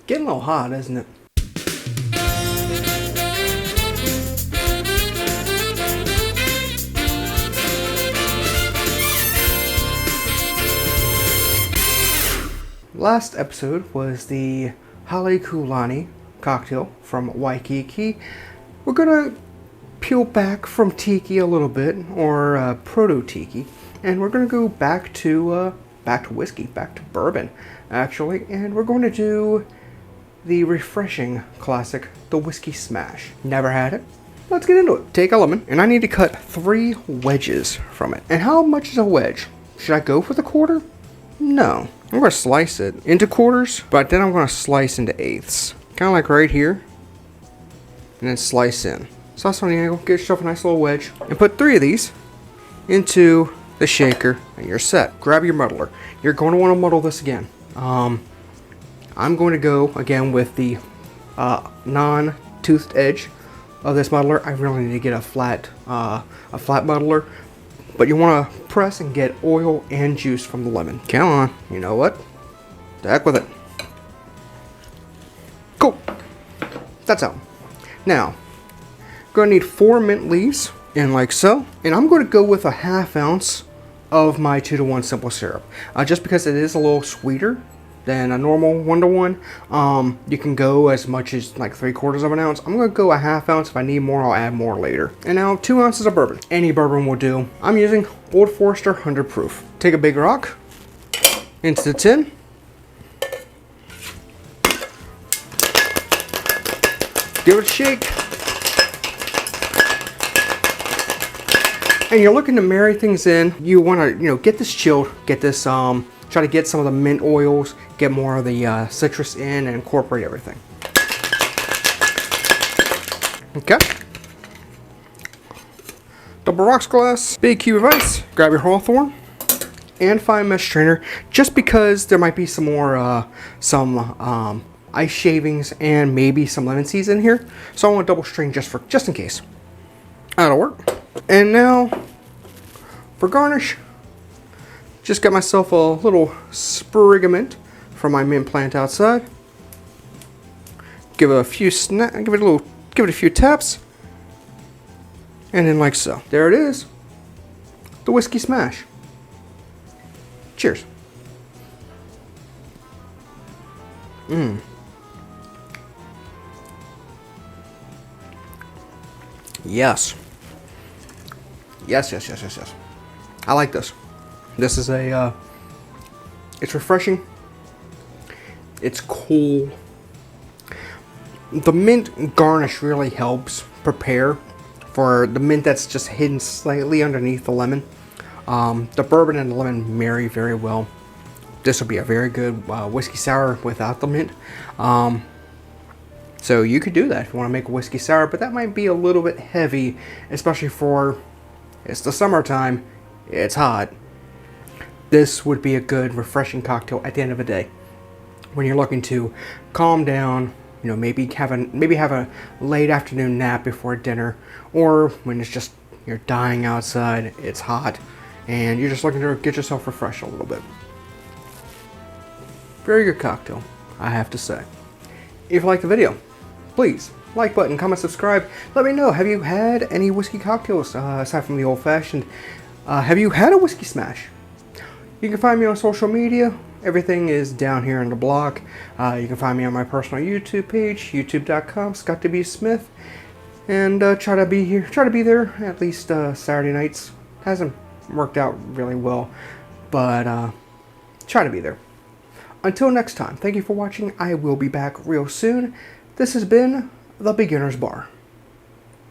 Getting a little hot, isn't it? Last episode was the Hale Kulani cocktail from Waikiki. We're gonna peel back from tiki a little bit, or proto-tiki, and we're gonna go back to whiskey, back to bourbon, actually, and we're going to do the refreshing classic, the Whiskey Smash. Never had it. Let's get into it. Take a lemon, and I need to cut 3 wedges from it. And how much is a wedge? Should I go for the quarter? No. I'm going to slice it into quarters, but then I'm going to slice into eighths. Kind of like right here. And then slice in. Slice on the angle, get yourself a nice little wedge, and put 3 of these into the shaker, and you're set. Grab your muddler. You're going to want to muddle this again. I'm going to go again with the non-toothed edge of this muddler. I really need to get a flat muddler, but you want to press and get oil and juice from the lemon. Come on, you know what? The heck with it. Cool. That's out. Now, going to need 4 mint leaves, and like so. And I'm going to go with a 1/2 ounce of my 2-to-1 simple syrup, just because it is a little sweeter than a normal 1-to-1. You can go as much as like 3/4 of an ounce. I'm gonna go a 1/2 ounce. If I need more, I'll add more later. And now 2 ounces of bourbon. Any bourbon will do. I'm using Old Forester 100 proof. Take a big rock into the tin. Give it a shake. And you're looking to marry things in. You want to, get this chilled. Get this, try to get some of the mint oils. Get more of the citrus in and incorporate everything. Okay. Double rocks glass. Big cube of ice. Grab your Hawthorne. And fine mesh strainer. Just because there might be some more, ice shavings and maybe some lemon seeds in here. So I want to double strain just in case. That'll work. And now, for garnish, just got myself a little sprig of mint from my mint plant outside. Give it a few give it a few taps, and then like so. There it is, the Whiskey Smash. Cheers. Yes. Yes. I like this. This is it's refreshing. It's cool. The mint garnish really helps prepare for the mint that's just hidden slightly underneath the lemon. The bourbon and the lemon marry very well. This will be a very good whiskey sour without the mint. So you could do that if you want to make a whiskey sour, but that might be a little bit heavy, especially for, it's the summertime, it's hot. This would be a good refreshing cocktail at the end of the day when you're looking to calm down, maybe have a late afternoon nap before dinner, or when it's just you're dying outside, it's hot, and you're just looking to get yourself refreshed a little bit. Very good cocktail, I have to say. If you like the video, please like button, comment, subscribe. Let me know, have you had any whiskey cocktails aside from the old fashioned? Have you had a Whiskey Smash? You can find me on social media. Everything is down here in the blog. You can find me on my personal YouTube page, youtube.com, Scott W. Smith. And try to be there at least Saturday nights. Hasn't worked out really well, but try to be there. Until next time, thank you for watching. I will be back real soon. This has been The Beginner's Bar.